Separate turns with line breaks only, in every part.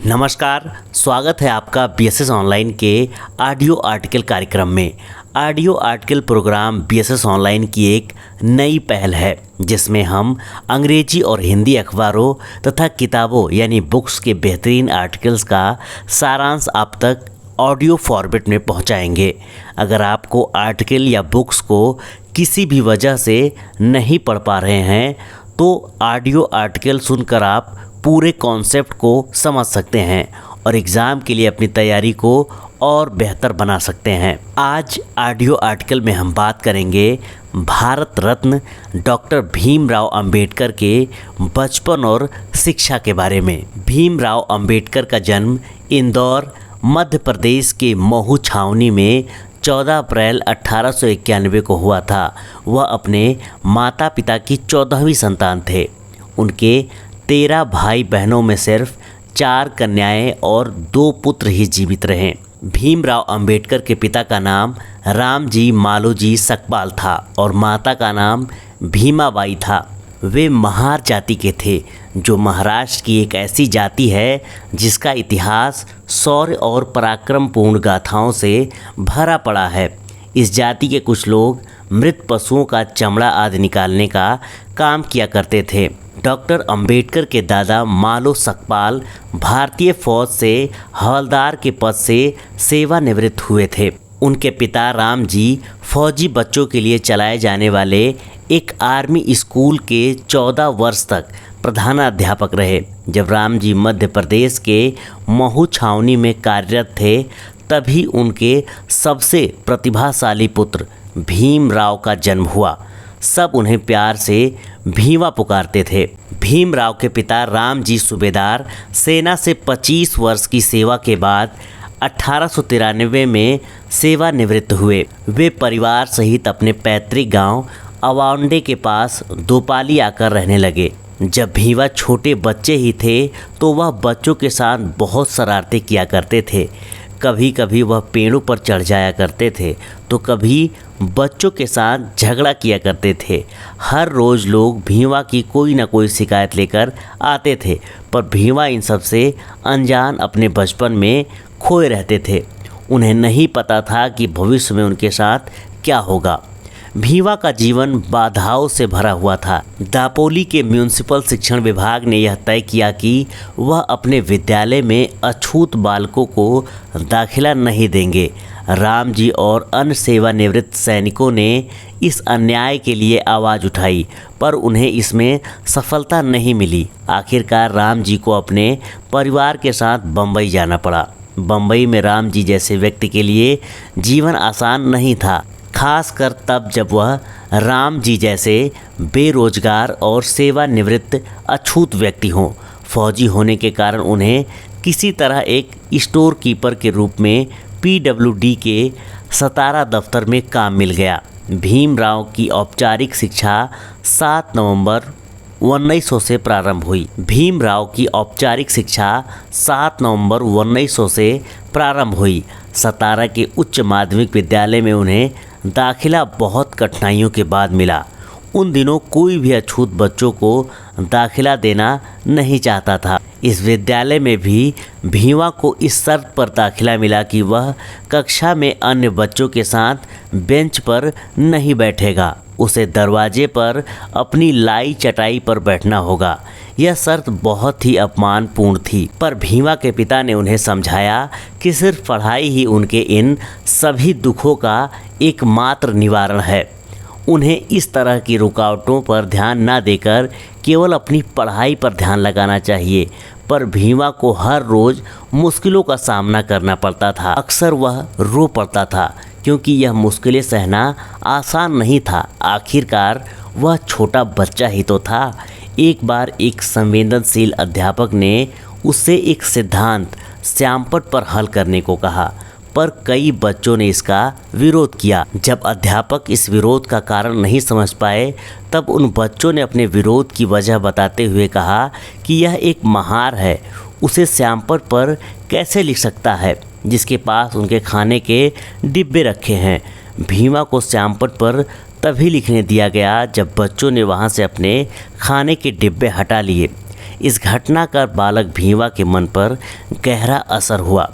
नमस्कार, स्वागत है आपका बीएसएस ऑनलाइन के ऑडियो आर्टिकल कार्यक्रम में। Audio article programme BSS online की एक नई पहल है जिसमें हम अंग्रेजी और हिंदी अखबारों तथा किताबों यानी बुक्स के बेहतरीन आर्टिकल्स का सारांश आप तक ऑडियो फॉर्मेट में पहुंचाएंगे। अगर आपको आर्टिकल या बुक्स को किसी भी वजह से नहीं पढ़ पा रहे हैं तो ऑडियो आर्टिकल सुनकर आप पूरे कॉन्सेप्ट को समझ सकते हैं और एग्ज़ाम के लिए अपनी तैयारी को और बेहतर बना सकते हैं। आज ऑडियो आर्टिकल में हम बात करेंगे भारत रत्न डॉक्टर भीमराव अंबेडकर के बचपन और शिक्षा के बारे में। भीमराव अंबेडकर का जन्म इंदौर मध्य प्रदेश के महू छावनी में 14 अप्रैल 1891 को हुआ था। वह अपने माता पिता की 14वीं संतान थे। उनके 13 भाई बहनों में सिर्फ 4 कन्याएं और 2 पुत्र ही जीवित रहे। भीमराव अंबेडकर के पिता का नाम रामजी मालोजी सकपाल था और माता का नाम भीमाबाई था। वे महार जाति के थे जो महाराष्ट्र की एक ऐसी जाति है जिसका इतिहास शौर्य और पराक्रमपूर्ण गाथाओं से भरा पड़ा है। इस जाति के कुछ लोग मृत पशुओं का चमड़ा आदि निकालने का काम किया करते थे। डॉक्टर अंबेडकर के दादा मालो सकपाल भारतीय फौज से हवलदार के पद से सेवानिवृत्त हुए थे। उनके पिता राम जी फौजी बच्चों के लिए चलाए जाने वाले एक आर्मी स्कूल के 14 वर्ष तक प्रधानाध्यापक रहे। जब राम जी मध्य प्रदेश के महू छावनी में कार्यरत थे तभी उनके सबसे प्रतिभाशाली पुत्र भीमराव का जन्म हुआ। सब उन्हें प्यार से भीमा पुकारते थे। भीमराव के पिता राम जी सूबेदार सेना से 25 वर्ष की सेवा के बाद 1893 में सेवानिवृत्त हुए। वे परिवार सहित अपने पैतृक गांव अवांडे के पास दोपाली आकर रहने लगे। जब भीमा छोटे बच्चे ही थे तो वह बच्चों के साथ बहुत शरारतें किया करते थे। कभी कभी वह पेड़ों पर चढ़ जाया करते थे तो कभी बच्चों के साथ झगड़ा किया करते थे। हर रोज़ लोग भीमा की कोई ना कोई शिकायत लेकर आते थे पर भीमा इन सब से अनजान अपने बचपन में खोए रहते थे। उन्हें नहीं पता था कि भविष्य में उनके साथ क्या होगा। भीमा का जीवन बाधाओं से भरा हुआ था। दापोली के म्यूनिसिपल शिक्षण विभाग ने यह तय किया कि वह अपने विद्यालय में अछूत बालकों को दाखिला नहीं देंगे। राम जी और अन्य सेवानिवृत्त सैनिकों ने इस अन्याय के लिए आवाज़ उठाई पर उन्हें इसमें सफलता नहीं मिली। आखिरकार राम जी को अपने परिवार के साथ बम्बई जाना पड़ा। बम्बई में राम जी जैसे व्यक्ति के लिए जीवन आसान नहीं था, खासकर तब जब वह राम जी जैसे बेरोजगार और सेवानिवृत्त अछूत व्यक्ति हों। फौजी होने के कारण उन्हें किसी तरह एक स्टोर कीपर के रूप में पीडब्ल्यूडी के सतारा दफ्तर में काम मिल गया। भीमराव की औपचारिक शिक्षा 7 नवंबर 1900 से प्रारंभ हुई। भीमराव की औपचारिक शिक्षा 7 नवंबर 1900 से प्रारंभ हुई। सतारा के उच्च माध्यमिक विद्यालय में उन्हें दाखिला बहुत कठिनाइयों के बाद मिला। उन दिनों कोई भी अछूत बच्चों को दाखिला देना नहीं चाहता था। इस विद्यालय में भी भीमा को इस शर्त पर दाखिला मिला कि वह कक्षा में अन्य बच्चों के साथ बेंच पर नहीं बैठेगा। उसे दरवाजे पर अपनी लाई चटाई पर बैठना होगा। यह शर्त बहुत ही अपमानपूर्ण थी पर भीमा के पिता ने उन्हें समझाया कि सिर्फ पढ़ाई ही उनके इन सभी दुखों का एकमात्र निवारण है। उन्हें इस तरह की रुकावटों पर ध्यान न देकर केवल अपनी पढ़ाई पर ध्यान लगाना चाहिए। पर भीमा को हर रोज़ मुश्किलों का सामना करना पड़ता था। अक्सर वह रो पड़ता था क्योंकि यह मुश्किलें सहना आसान नहीं था। आखिरकार वह छोटा बच्चा ही तो था। एक बार एक संवेदनशील अध्यापक ने उससे एक सिद्धांत श्यामपट्ट पर हल करने को कहा पर कई बच्चों ने इसका विरोध किया। जब अध्यापक इस विरोध का कारण नहीं समझ पाए तब उन बच्चों ने अपने विरोध की वजह बताते हुए कहा कि यह एक महार है, उसे श्यामपट्ट पर कैसे लिख सकता है जिसके पास उनके खाने के डिब्बे रखे हैं। भीमा को श्यामपट्ट पर तभी लिखने दिया गया जब बच्चों ने वहां से अपने खाने के डिब्बे हटा लिए। इस घटना का बालक भीमा के मन पर गहरा असर हुआ।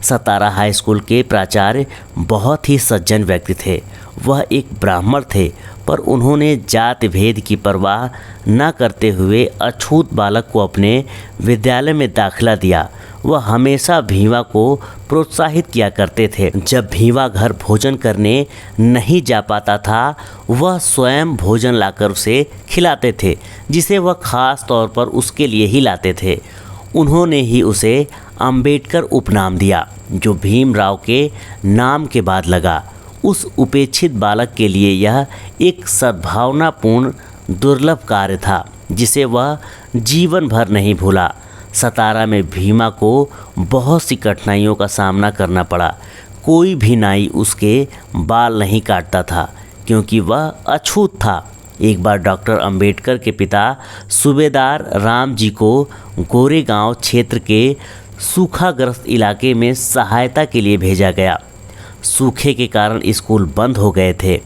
सतारा हाई स्कूल के प्राचार्य बहुत ही सज्जन व्यक्ति थे। वह एक ब्राह्मण थे, पर उन्होंने जाति भेद की परवाह न करते हुए अछूत बालक को अपने विद्यालय में दाखिला दिया। वह हमेशा भीमा को प्रोत्साहित किया करते थे। जब भीमा घर भोजन करने नहीं जा पाता था, वह स्वयं भोजन लाकर उसे खिलाते थे, जिसे वह खास तौर पर उसके लिए ही लाते थे। उन्होंने ही उसे अंबेडकर उपनाम दिया, जो भीमराव के नाम के बाद लगा। उस उपेक्षित बालक के लिए यह एक सद्भावनापूर्ण दुर्लभ कार्य था, जिसे वह जीवन भर नहीं भूला। सतारा में भीमा को बहुत सी कठिनाइयों का सामना करना पड़ा। कोई भी नाई उसके बाल नहीं काटता था, क्योंकि वह अछूत था। एक बार डॉक्टर अंबेडकर के पिता सूबेदार राम जी को गोरेगांव क्षेत्र के सूखाग्रस्त इलाके में सहायता के लिए भेजा गया। सूखे के कारण स्कूल बंद हो गए थे।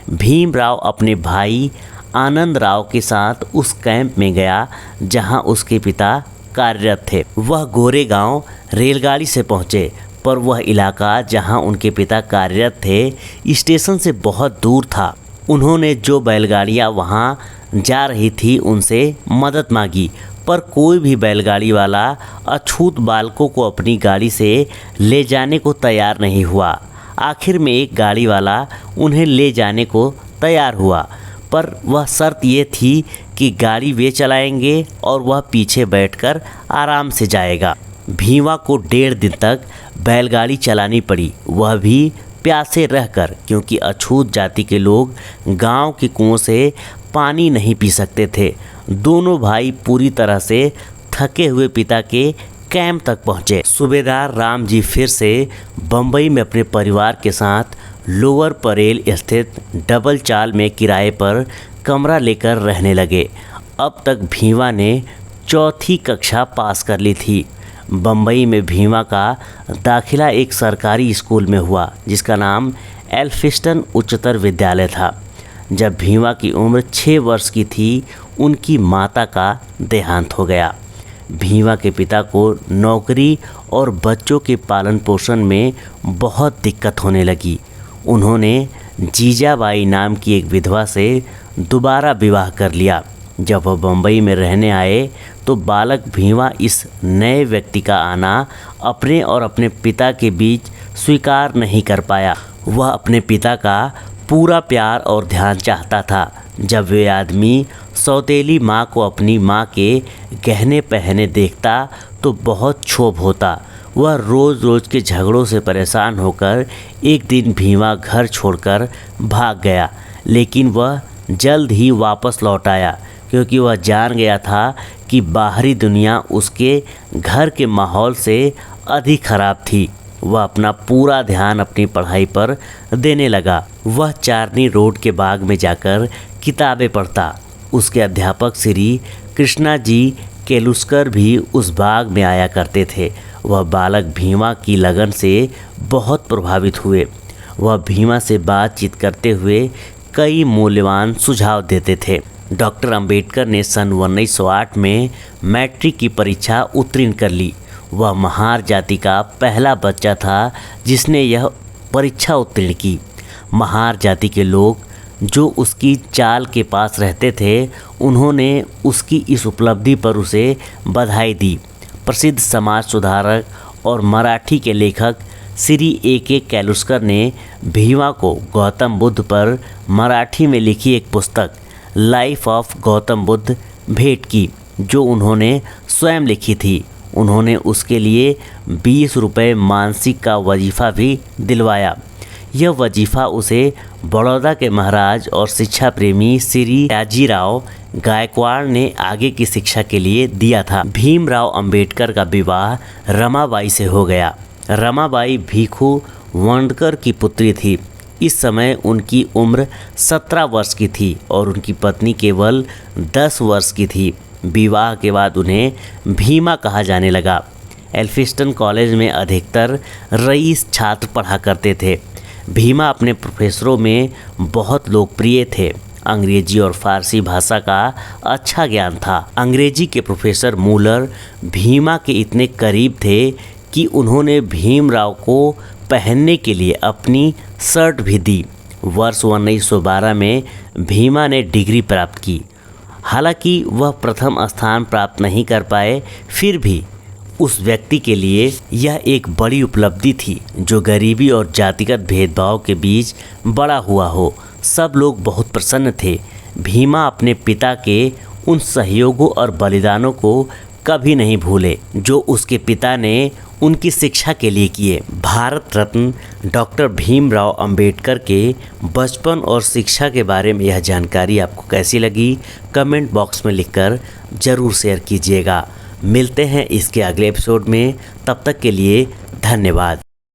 भीमराव अपने भाई आनंद राव के साथ उस कैंप में गया जहां उसके पिता कार्यरत थे। वह गोरेगांव रेलगाड़ी से पहुंचे, पर वह इलाका जहां उनके पिता कार्यरत थे स्टेशन से बहुत दूर था। उन्होंने जो बैलगाड़ियां वहां जा रही थी उनसे मदद मांगी, पर कोई भी बैलगाड़ी वाला अछूत बालकों को अपनी गाड़ी से ले जाने को तैयार नहीं हुआ। आखिर में एक गाड़ी वाला उन्हें ले जाने को तैयार हुआ, पर वह शर्त ये थी कि गाड़ी वे चलाएंगे और वह पीछे बैठकर आराम से जाएगा। भीमा को 1.5 दिन तक बैलगाड़ी चलानी पड़ी, वह भी प्यासे रहकर, क्योंकि अछूत जाति के लोग गांव के कुओं से पानी नहीं पी सकते थे। दोनों भाई पूरी तरह से थके हुए पिता के कैंप तक पहुंचे। सूबेदार राम जी फिर से बम्बई में अपने परिवार के साथ लोअर परेल स्थित डबल चाल में किराए पर कमरा लेकर रहने लगे। अब तक भीमा ने 4वीं कक्षा पास कर ली थी। बम्बई में भीमा का दाखिला एक सरकारी स्कूल में हुआ, जिसका नाम एल्फिस्टन उच्चतर विद्यालय था। जब भीमा की उम्र 6 वर्ष की थी, उनकी माता का देहांत हो गया। भीमा के पिता को नौकरी और बच्चों के पालन पोषण में बहुत दिक्कत होने लगी। उन्होंने जीजाबाई नाम की एक विधवा से दोबारा विवाह कर लिया। जब वह बम्बई में रहने आए तो बालक भीमा इस नए व्यक्ति का आना अपने और अपने पिता के बीच स्वीकार नहीं कर पाया। वह अपने पिता का पूरा प्यार और ध्यान चाहता था। जब वे आदमी सौतेली माँ को अपनी माँ के गहने पहने देखता तो बहुत क्षोभ होता। वह रोज़ रोज़ के झगड़ों से परेशान होकर एक दिन भीमा घर छोड़कर भाग गया, लेकिन वह जल्द ही वापस लौट आया, क्योंकि वह जान गया था कि बाहरी दुनिया उसके घर के माहौल से अधिक खराब थी। वह अपना पूरा ध्यान अपनी पढ़ाई पर देने लगा। वह चारनी रोड के बाग में जाकर किताबें पढ़ता। उसके अध्यापक श्री कृष्णा जी केलुस्कर भी उस बाग में आया करते थे। वह बालक भीमा की लगन से बहुत प्रभावित हुए। वह भीमा से बातचीत करते हुए कई मूल्यवान सुझाव देते थे। डॉक्टर अंबेडकर ने सन 1908 में मैट्रिक की परीक्षा उत्तीर्ण कर ली। वह महार जाति का पहला बच्चा था जिसने यह परीक्षा उत्तीर्ण की। महार जाति के लोग जो उसकी चाल के पास रहते थे, उन्होंने उसकी इस उपलब्धि पर उसे बधाई दी। प्रसिद्ध समाज सुधारक और मराठी के लेखक श्री A.K. केलुस्कर ने भीमा को गौतम बुद्ध पर मराठी में लिखी एक पुस्तक लाइफ ऑफ गौतम बुद्ध भेंट की, जो उन्होंने स्वयं लिखी थी। उन्होंने उसके लिए 20 रुपये मासिक का वजीफ़ा भी दिलवाया। यह वजीफ़ा उसे बड़ौदा के महाराज और शिक्षा प्रेमी श्री राजीराव गायकवाड़ ने आगे की शिक्षा के लिए दिया था। भीमराव अंबेडकर का विवाह रमाबाई से हो गया। रमाबाई भीखू वंडकर की पुत्री थी। इस समय उनकी उम्र 17 वर्ष की थी और उनकी पत्नी केवल 10 वर्ष की थी। विवाह के बाद उन्हें भीमा कहा जाने लगा। एल्फिस्टन कॉलेज में अधिकतर रईस छात्र पढ़ा करते थे। भीमा अपने प्रोफेसरों में बहुत लोकप्रिय थे। अंग्रेजी और फारसी भाषा का अच्छा ज्ञान था। अंग्रेजी के प्रोफेसर मूलर भीमा के इतने करीब थे कि उन्होंने भीमराव को पहनने के लिए अपनी शर्ट भी दी। वर्ष 1912 में भीमा ने डिग्री प्राप्त की। हालांकि वह प्रथम स्थान प्राप्त नहीं कर पाए, फिर भी उस व्यक्ति के लिए यह एक बड़ी उपलब्धि थी जो गरीबी और जातिगत भेदभाव के बीच बड़ा हुआ हो। सब लोग बहुत प्रसन्न थे। भीमा अपने पिता के उन सहयोगों और बलिदानों को कभी नहीं भूले जो उसके पिता ने उनकी शिक्षा के लिए किए। भारत रत्न डॉक्टर भीमराव अंबेडकर के बचपन और शिक्षा के बारे में यह जानकारी आपको कैसी लगी, कमेंट बॉक्स में लिखकर ज़रूर शेयर कीजिएगा। मिलते हैं इसके अगले एपिसोड में, तब तक के लिए धन्यवाद।